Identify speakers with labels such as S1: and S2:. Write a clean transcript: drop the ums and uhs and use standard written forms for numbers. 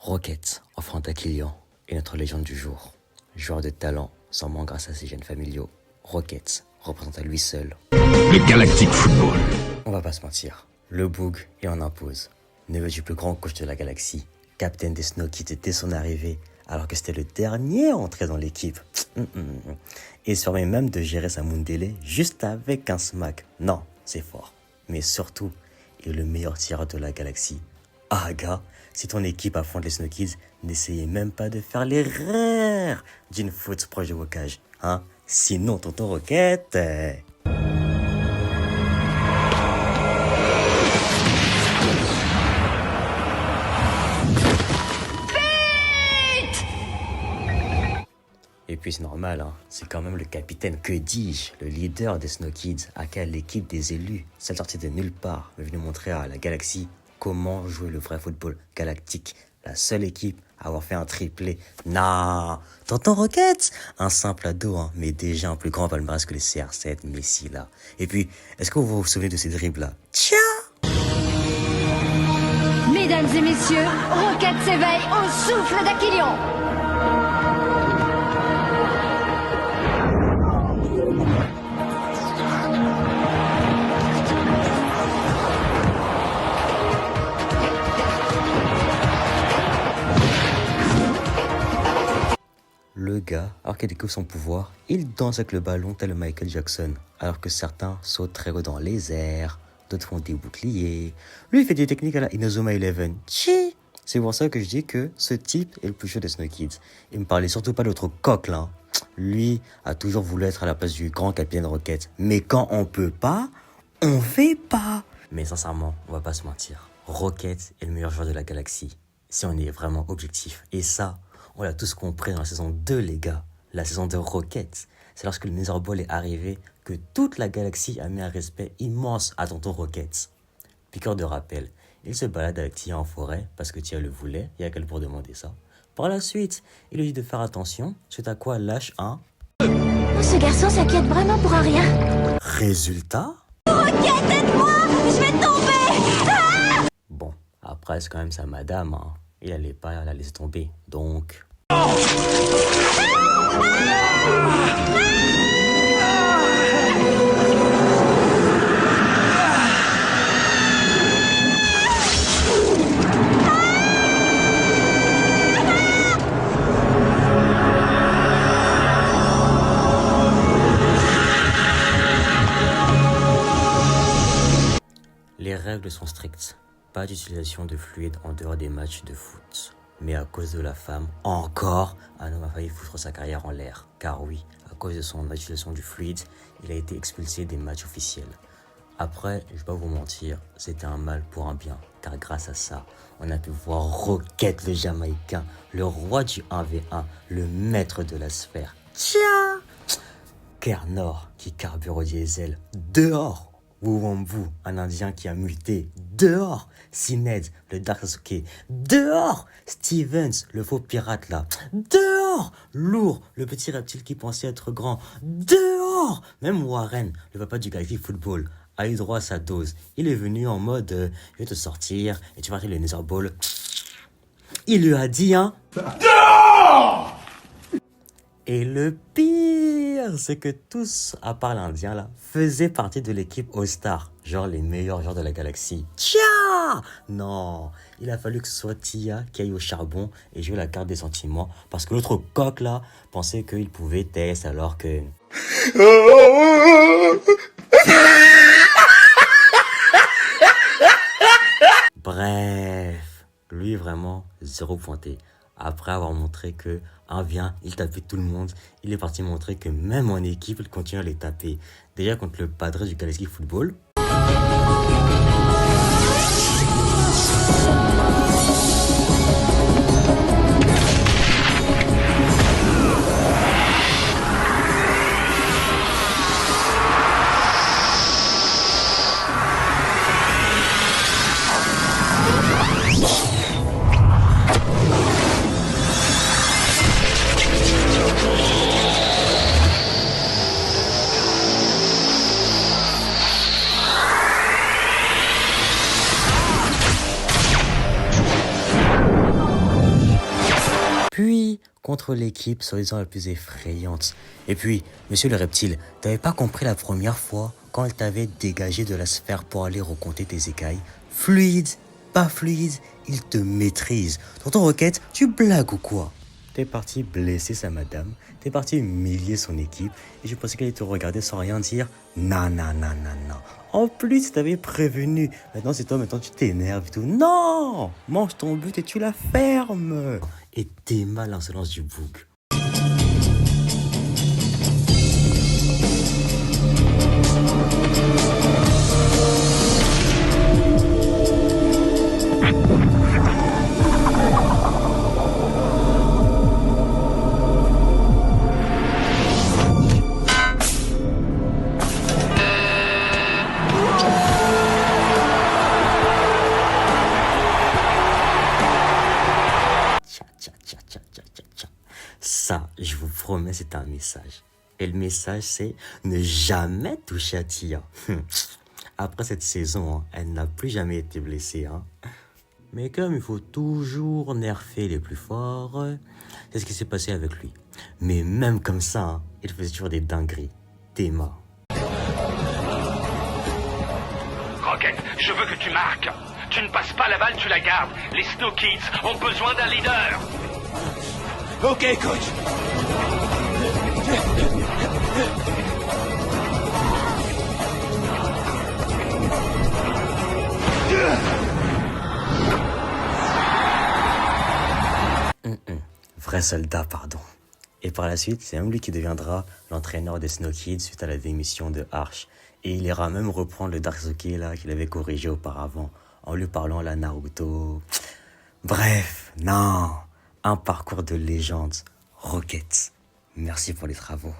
S1: Rocket, offrande à Kylian, est notre légende du jour. Joueur de talent, sans manque grâce à ses gènes familiaux. Rocket représente à lui seul
S2: le Galactic Football.
S1: On va pas se mentir, le Boog est en impose. Neveu du plus grand coach de la galaxie, capitaine des Snow Kids dès son arrivée, alors que c'était le dernier à entrer dans l'équipe. Et se permet même de gérer sa Mundele juste avec un smack. Non, c'est fort. Mais surtout, il est le meilleur tireur de la galaxie. Ah gars, si ton équipe affronte les Snow Kids, n'essayez même pas de faire l'erreur d'une faute proche de Wokage. Hein? Sinon, tonton Rocket... Et puis c'est normal, hein. C'est quand même le capitaine, que dis-je, le leader des Snow Kids, aka l'équipe des élus, celle sortie de nulle part, mais venue montrer à la galaxie comment jouer le vrai football galactique. La seule équipe à avoir fait un triplé. Nah, tonton Rocket, un simple ado, hein, mais déjà un plus grand palmarès que les CR7, Messi là. Et puis, est-ce que vous vous souvenez de ces dribbles là? Tcha!
S3: Mesdames et messieurs, Rocket s'éveille au souffle d'Aquilion.
S1: Le gars, alors qu'il découvre son pouvoir, il danse avec le ballon tel Michael Jackson, alors que certains sautent très haut dans les airs, d'autres font des boucliers. Lui, il fait des techniques à la Inazuma Eleven. Tchi! C'est pour ça que je dis que ce type est le plus chaud des Snow Kids. Il me parlait surtout pas de l'autre coq là. Lui a toujours voulu être à la place du grand capitaine Rocket. Mais quand on peut pas, on fait pas. Mais sincèrement, on va pas se mentir. Rocket est le meilleur joueur de la galaxie. Si on est vraiment objectif. Et ça, on l'a tous compris dans la saison 2, les gars. La saison de Rocket. C'est lorsque le Nether Ball est arrivé que toute la galaxie a mis un respect immense à tonton Rocket. Piqueur de rappel, il se balade avec Tia en forêt parce que Tia le voulait, il y a qu'elle pour demander ça. Par la suite, il lui dit de faire attention, suite à quoi lâche un...
S3: Ce garçon s'inquiète vraiment pour un rien.
S1: Résultat?
S3: Rocket, aide-moi, je vais tomber.
S1: Bon, après c'est quand même sa madame, hein. Il allait pas la laisser tomber, donc... Les règles sont strictes. Pas d'utilisation de fluide en dehors des matchs de foot. Mais à cause de la femme, encore, un homme a failli foutre sa carrière en l'air. Car oui, à cause de son utilisation du fluide, il a été expulsé des matchs officiels. Après, je vais pas vous mentir, c'était un mal pour un bien. Car grâce à ça, on a pu voir Rocket le Jamaïcain, le roi du 1v1, le maître de la sphère. Tiens! Kernor qui carbure au diesel. Dehors! Wuwambu, un Indien qui a muté. Dehors! Sined, le Dark Sasuke. Dehors! Stevens, le faux pirate là. Dehors! Lourd, le petit reptile qui pensait être grand. Dehors! Même Warren, le papa du Galactic Football, a eu droit à sa dose. Il est venu en mode je vais te sortir et tu vas arrêter le Nether Ball. Il lui a dit hein. Dehors! Et le pire, c'est que tous, à part l'Indien là, faisaient partie de l'équipe All-Star. Genre les meilleurs joueurs de la galaxie. Tia! Non, il a fallu que ce soit Tia qui aille au charbon et jouer la carte des sentiments. Parce que l'autre coq là pensait qu'il pouvait tester alors que... Bref, lui vraiment, zéro pointé. Après avoir montré que vient, il tapait tout le monde, il est parti montrer que même en équipe, il continue à les taper. Déjà contre le padre du Galactic Football. puis contre l'équipe soi-disant la plus effrayante. Et puis, monsieur le reptile, t'avais pas compris la première fois quand elle t'avait dégagé de la sphère pour aller recompter tes écailles? Fluide, pas fluide, il te maîtrise. Tonton Rocket, tu blagues ou quoi? T'es parti blesser sa madame, t'es parti humilier son équipe, et je pensais qu'elle allait te regarder sans rien dire. Non, non, non, non, non. En plus, t'avais prévenu. Maintenant, c'est toi, maintenant tu t'énerves et tout. Non! Mange ton but et tu la fermes. Et t'es mal l'insolence du bouc. Ça, je vous promets, c'est un message. Et le message, c'est ne jamais toucher à Tia. Après cette saison, hein, elle n'a plus jamais été blessée. Hein. Mais comme il faut toujours nerfer les plus forts, c'est ce qui s'est passé avec lui. Mais même comme ça, hein, il faisait toujours des dingueries. Théma.
S4: Rocket, je veux que tu marques. Tu ne passes pas la balle, tu la gardes. Les Snow Kids ont besoin d'un leader.
S5: Ok, coach.
S1: Vrai soldat, pardon. Et par la suite, c'est même lui qui deviendra l'entraîneur des Snow Kids suite à la démission de Arch. Et il ira même reprendre le Darksuke là qu'il avait corrigé auparavant, en lui parlant à la Naruto. Bref, non. Un parcours de légende. Rocket. Merci pour les travaux.